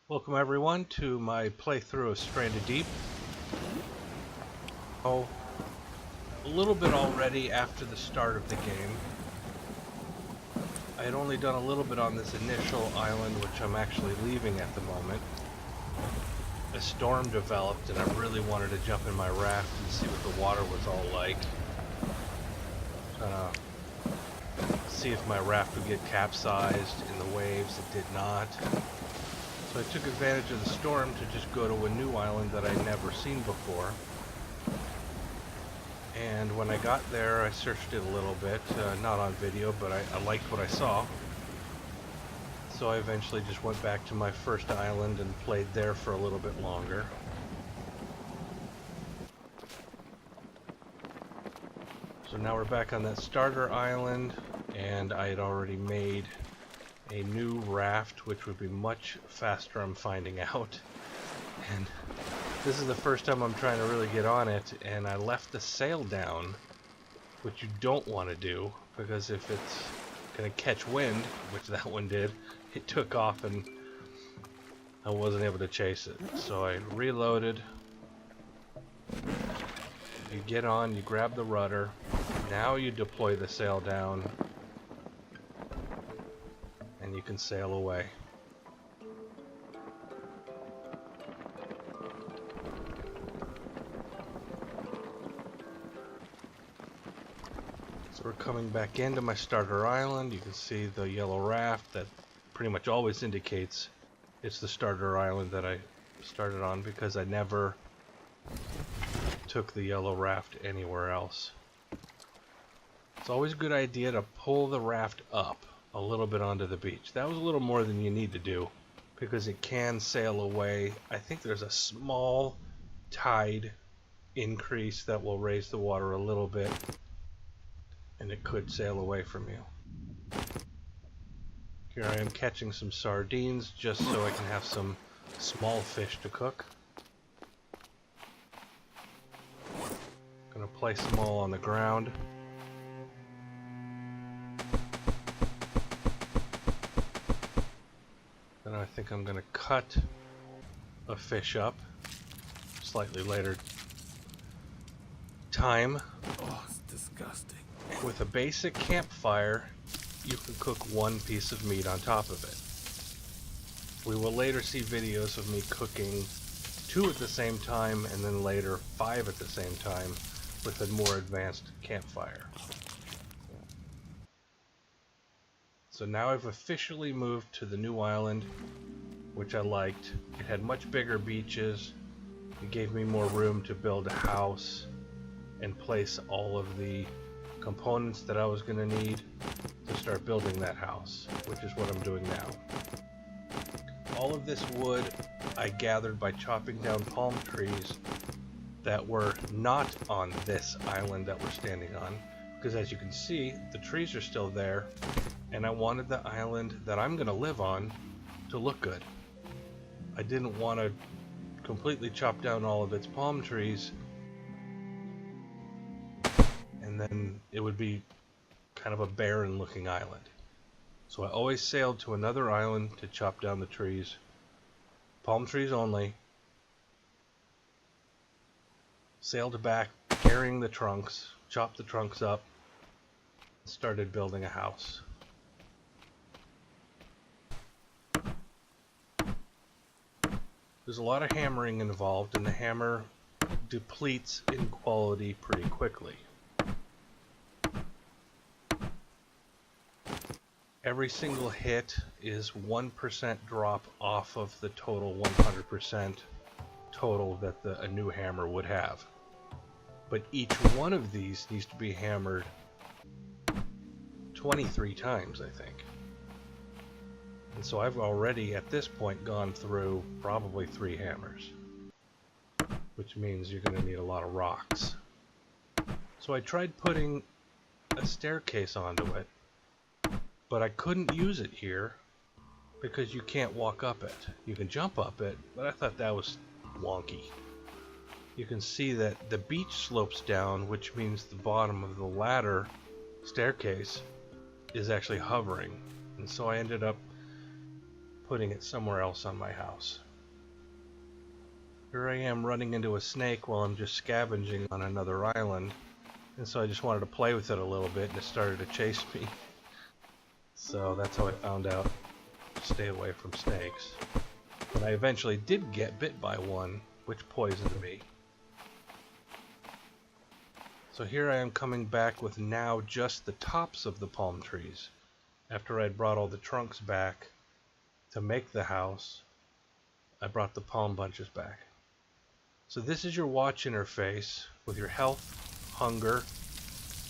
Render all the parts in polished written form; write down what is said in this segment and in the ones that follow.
Welcome everyone to my playthrough of Stranded Deep. Oh, a little bit already after the start of the game. I had only done a little bit on this initial island, which I'm actually leaving at the moment. A storm developed and I really wanted to jump in my raft and see what the water was all like. See if my raft would get capsized in the waves. It did not. So I took advantage of the storm to just go to a new island that I'd never seen before. And when I got there, I searched it a little bit, not on video, but I liked what I saw. So I eventually just went back to my first island and played there for a little bit longer. So now we're back on that starter island, and I had already made a new raft, which would be much faster, I'm finding out. And this is the first time I'm trying to really get on it, and I left the sail down, which you don't want to do, because if it's going to catch wind, which that one did, it took off and I wasn't able to chase it. So I reloaded. You get on, you grab the rudder, now you deploy the sail down, and you can sail away. So we're coming back into my starter island. You can see the yellow raft that pretty much always indicates it's the starter island that I started on, because I never took the yellow raft anywhere else. It's always a good idea to pull the raft up a little bit onto the beach. That was a little more than you need to do, because it can sail away. I think there's a small tide increase that will raise the water a little bit, and it could sail away from you. Here I am catching some sardines just so I can have some small fish to cook. Gonna place them all on the ground. Then I think I'm gonna cut a fish up slightly later time. Oh, it's disgusting. With a basic campfire, you can cook one piece of meat on top of it. We will later see videos of me cooking 2 at the same time, and then later 5 at the same time with a more advanced campfire. So now I've officially moved to the new island, which I liked. It had much bigger beaches. It gave me more room to build a house and place all of the components that I was going to need to start building that house, which is what I'm doing now. All of this wood I gathered by chopping down palm trees that were not on this island that we're standing on, because as you can see, the trees are still there, and I wanted the island that I'm going to live on to look good. I didn't want to completely chop down all of its palm trees and then it would be kind of a barren looking island. So I always sailed to another island to chop down the trees, palm trees only, sailed back carrying the trunks, chopped the trunks up, and started building a house. There's a lot of hammering involved, and the hammer depletes in quality pretty quickly. Every single hit is 1% drop off of the total 100% total that a new hammer would have. But each one of these needs to be hammered 23 times, I think. And so I've already, at this point, gone through probably 3 hammers, which means you're going to need a lot of rocks. So I tried putting a staircase onto it, but I couldn't use it here because you can't walk up it. You can jump up it, but I thought that was wonky. You can see that the beach slopes down, which means the bottom of the ladder staircase is actually hovering. And so I ended up putting it somewhere else on my house. Here I am running into a snake while I'm just scavenging on another island, and so I just wanted to play with it a little bit, and it started to chase me. So that's how I found out to stay away from snakes. And I eventually did get bit by one, which poisoned me. So here I am coming back with now just the tops of the palm trees, after I'd brought all the trunks back to make the house. I brought the palm bunches back. So this is your watch interface with your health, hunger,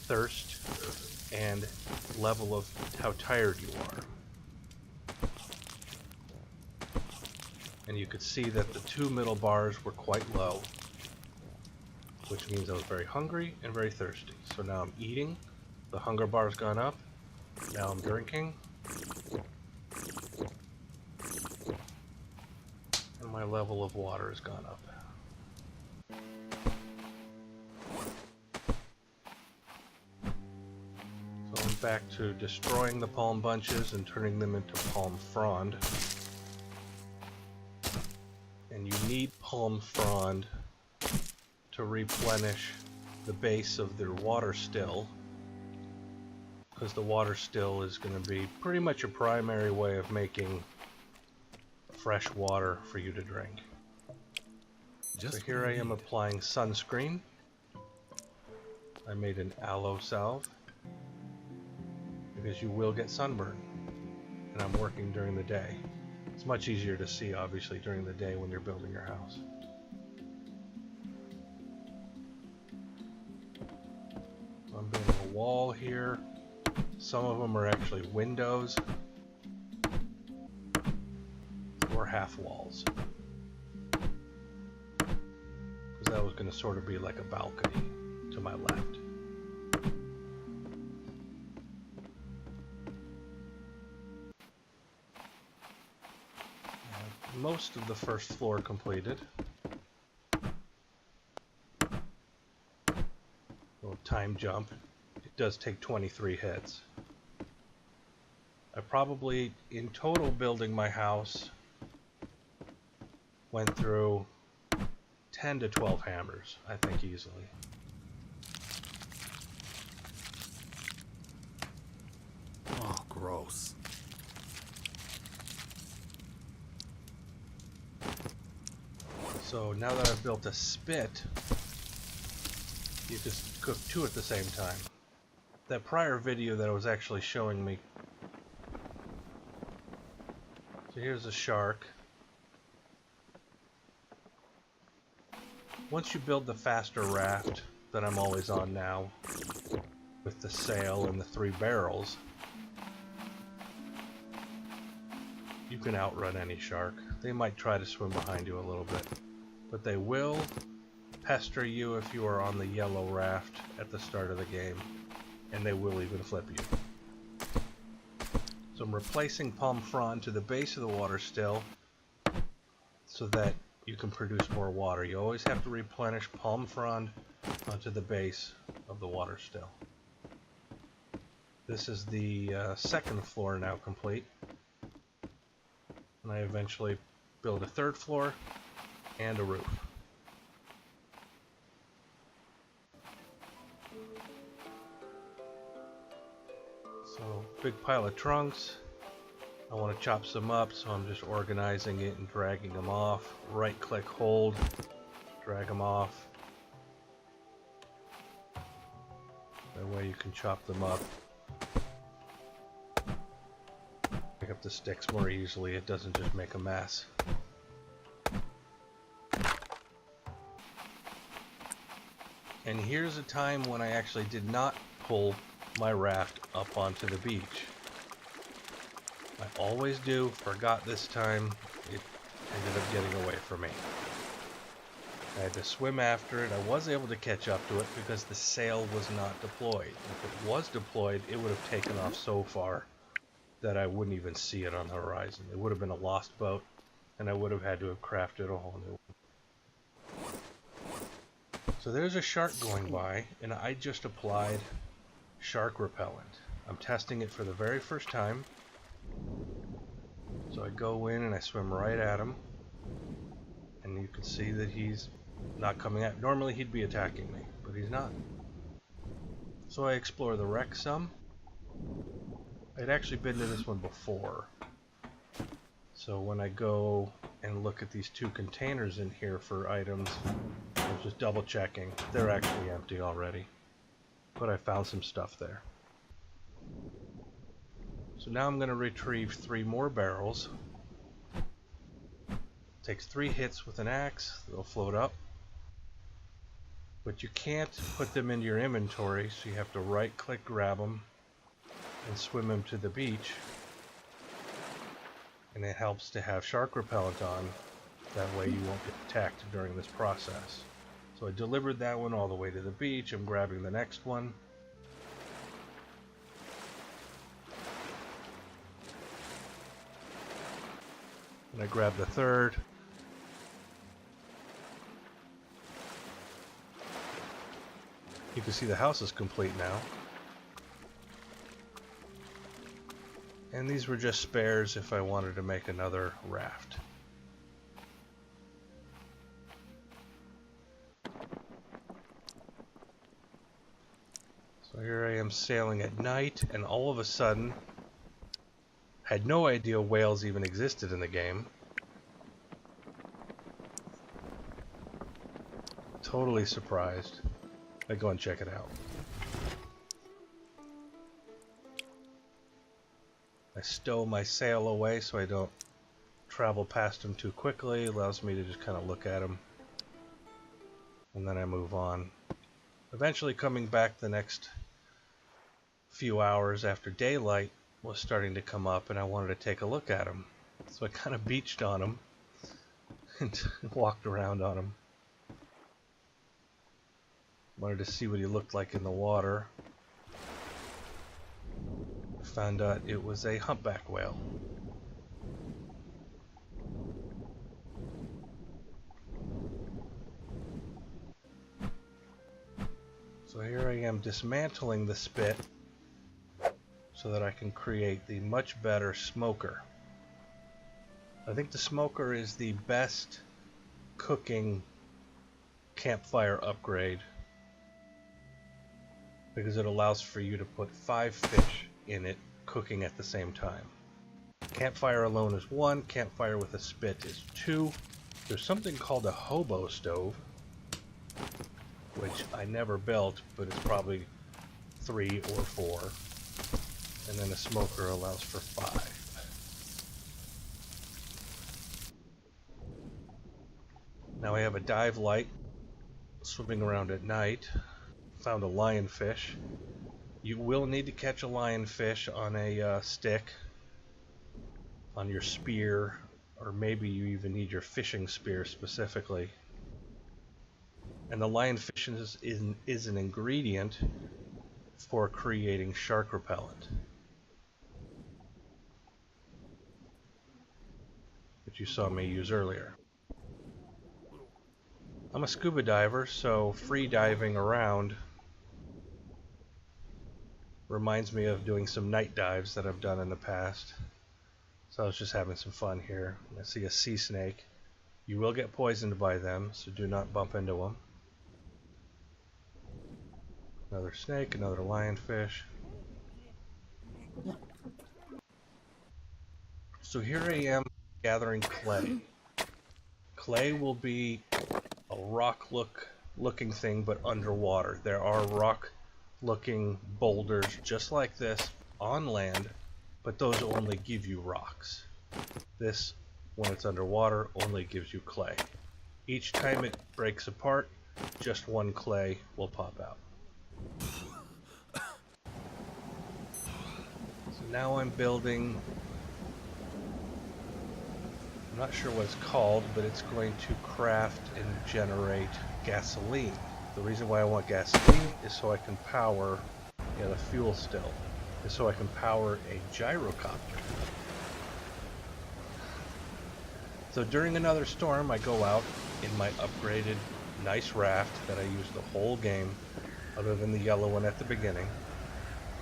thirst, and level of how tired you are. And you could see that the two middle bars were quite low, which means I was very hungry and very thirsty. So now I'm eating, the hunger bar's gone up, now I'm drinking, and my level of water has gone up. So I'm back to destroying the palm bunches and turning them into palm frond. And you need palm frond to replenish the base of their water still, because the water still is going to be pretty much a primary way of making fresh water for you to drink. So here I am applying sunscreen. I made an aloe salve because you will get sunburn, and I'm working during the day. It's much easier to see, obviously, during the day when you're building your house. I'm building a wall here. Some of them are actually windows or half walls, because that was going to sort of be like a balcony to my left. Most of the first floor completed. Little time jump. It does take 23 hits. I probably, in total building my house, went through 10 to 12 hammers, I think, easily. Oh, gross. So now that I've built a spit, you just cook two at the same time. That prior video that I was actually showing me. So here's a shark. Once you build the faster raft that I'm always on now, with the sail and the 3 barrels, you can outrun any shark. They might try to swim behind you a little bit, but they will pester you if you are on the yellow raft at the start of the game, and they will even flip you. So I'm replacing palm frond to the base of the water still so that you can produce more water. You always have to replenish palm frond onto the base of the water still. This is the second floor now complete, and I eventually build a third floor and a roof. So, big pile of trunks. I want to chop some up, so I'm just organizing it and dragging them off. Right click, hold, drag them off. That way you can chop them up. Pick up the sticks more easily, it doesn't just make a mess. And here's a time when I actually did not pull my raft up onto the beach. I always do, forgot this time, it ended up getting away from me. I had to swim after it. I was able to catch up to it because the sail was not deployed. If it was deployed, it would have taken off so far that I wouldn't even see it on the horizon. It would have been a lost boat, and I would have had to have crafted a whole new one. So there's a shark going by, and I just applied shark repellent. I'm testing it for the very first time. So So I go in and I swim right at him. And you can see that he's not coming at. Normally he'd be attacking me, but he's not. So I explore the wreck some. I'd actually been to this one before. So when I go and look at these two containers in here for items, I'm just double checking. They're actually empty already. But I found some stuff there. So now I'm going to retrieve 3 more barrels. Takes 3 hits with an axe. They'll float up. But you can't put them into your inventory, so you have to right click, grab them, and swim them to the beach. And it helps to have shark repellent on. That way you won't get attacked during this process. So I delivered that one all the way to the beach. I'm grabbing the next one. And I grab the third. You can see the house is complete now. And these were just spares if I wanted to make another raft. So here I am sailing at night, and all of a sudden, I had no idea whales even existed in the game. Totally surprised. I go and check it out. I stow my sail away so I don't travel past them too quickly. It allows me to just kind of look at them. And then I move on. Eventually coming back the next few hours after daylight was starting to come up and I wanted to take a look at them. So I kind of beached on them and walked around on them. Wanted to see what he looked like in the water. Found out it was a humpback whale. So here I am dismantling the spit so that I can create the much better smoker. I think the smoker is the best cooking campfire upgrade because it allows for you to put 5 fish in it cooking at the same time. Campfire alone is 1, campfire with a spit is 2. There's something called a hobo stove, which I never built, but it's probably 3 or 4. And then a smoker allows for 5. Now I have a dive light swimming around at night. Found a lionfish. You will need to catch a lionfish on a stick, on your spear, or maybe you even need your fishing spear specifically. And the lionfish is an ingredient for creating shark repellent, which you saw me use earlier. I'm a scuba diver, so free diving around reminds me of doing some night dives that I've done in the past. So I was just having some fun here. I see a sea snake. You will get poisoned by them, so do not bump into them. Another snake, another lionfish. So here I am gathering clay. Clay will be a rock looking thing, but underwater. There are rock looking boulders just like this on land, but those only give you rocks. This, when it's underwater, only gives you clay. Each time it breaks apart, just 1 clay will pop out. So now I'm building, I'm not sure what it's called, but it's going to craft and generate gasoline. The reason why I want gasoline is so I can power, the fuel still, is so I can power a gyrocopter. So during another storm, I go out in my upgraded nice raft that I use the whole game, other than the yellow one at the beginning,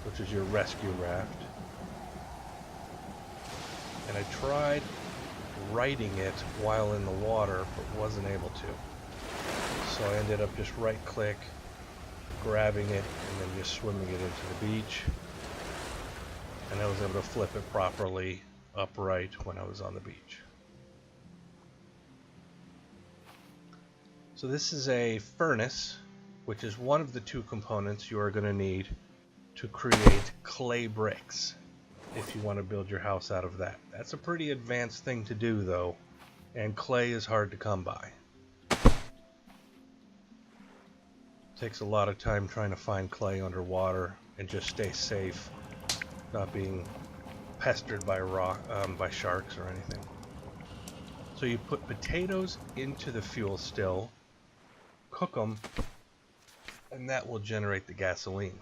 which is your rescue raft. And I tried writing it while in the water, but wasn't able to. So I ended up just right click, grabbing it, and then just swimming it into the beach. And I was able to flip it properly upright when I was on the beach. So this is a furnace, which is one of the two components you are going to need to create clay bricks if you want to build your house out of that. That's a pretty advanced thing to do though, and clay is hard to come by. Takes a lot of time trying to find clay underwater and just stay safe, not being pestered by by sharks or anything. So you put potatoes into the fuel still, cook them, and that will generate the gasoline.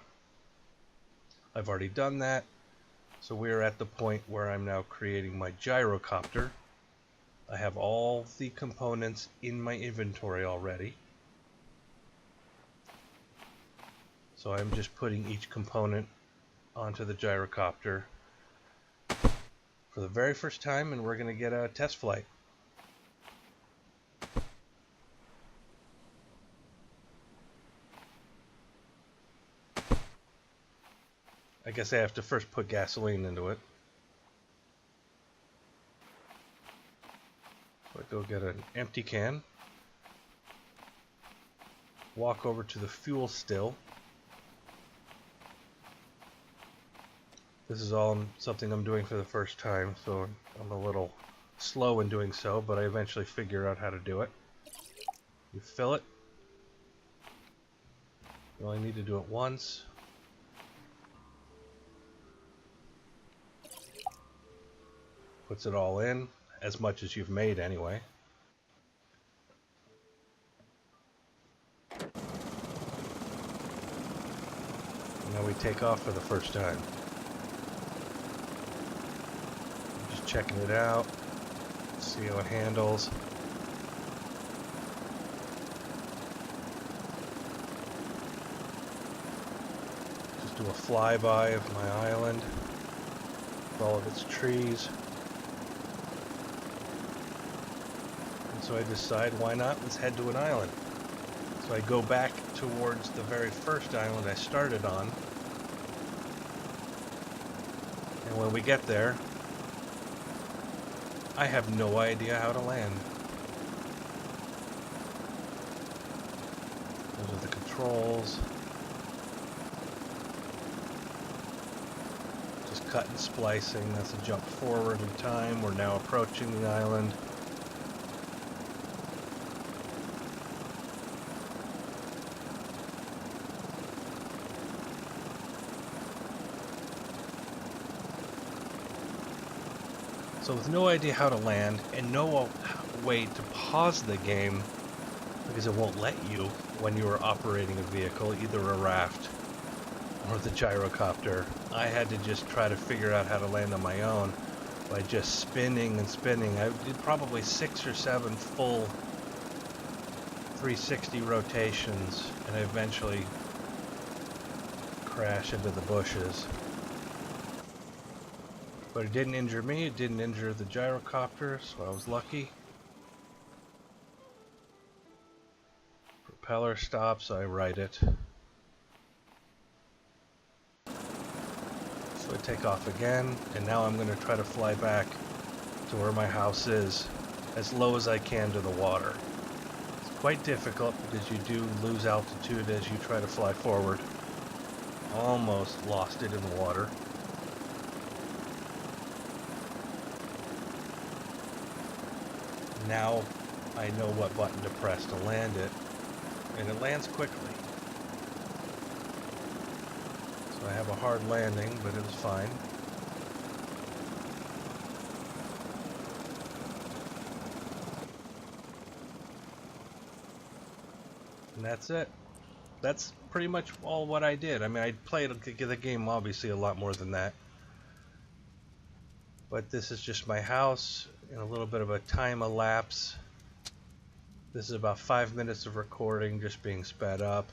I've already done that, so we're at the point where I'm now creating my gyrocopter. I have all the components in my inventory already. So I'm just putting each component onto the gyrocopter for the very first time, and we're going to get a test flight. I guess I have to first put gasoline into it. So I go get an empty can, walk over to the fuel still. This is all something I'm doing for the first time, so I'm a little slow in doing so, but I eventually figure out how to do it. You fill it. You only need to do it once. Puts it all in, as much as you've made anyway. And now we take off for the first time. Just checking it out, see how it handles. Just do a flyby of my island with all of its trees. So I decide, why not? Let's head to an island. So I go back towards the very first island I started on. And when we get there, I have no idea how to land. Those are the controls. Just cut and splicing. That's a jump forward in time. We're now approaching the island. So with no idea how to land and no way to pause the game, because it won't let you when you are operating a vehicle, either a raft or the gyrocopter, I had to just try to figure out how to land on my own by just spinning and spinning. I did probably 6 or 7 full 360 rotations, and I eventually crashed into the bushes. But it didn't injure me, it didn't injure the gyrocopter, so I was lucky. Propeller stops, I right it. So I take off again, and now I'm going to try to fly back to where my house is, as low as I can to the water. It's quite difficult because you do lose altitude as you try to fly forward. Almost lost it in the water. Now I know what button to press to land it, and it lands quickly. So I have a hard landing, but it was fine. And that's it. That's pretty much all what I did. I mean, I played the game obviously a lot more than that. But this is just my house in a little bit of a time elapse. This is about 5 minutes of recording just being sped up.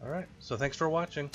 Alright, so thanks for watching.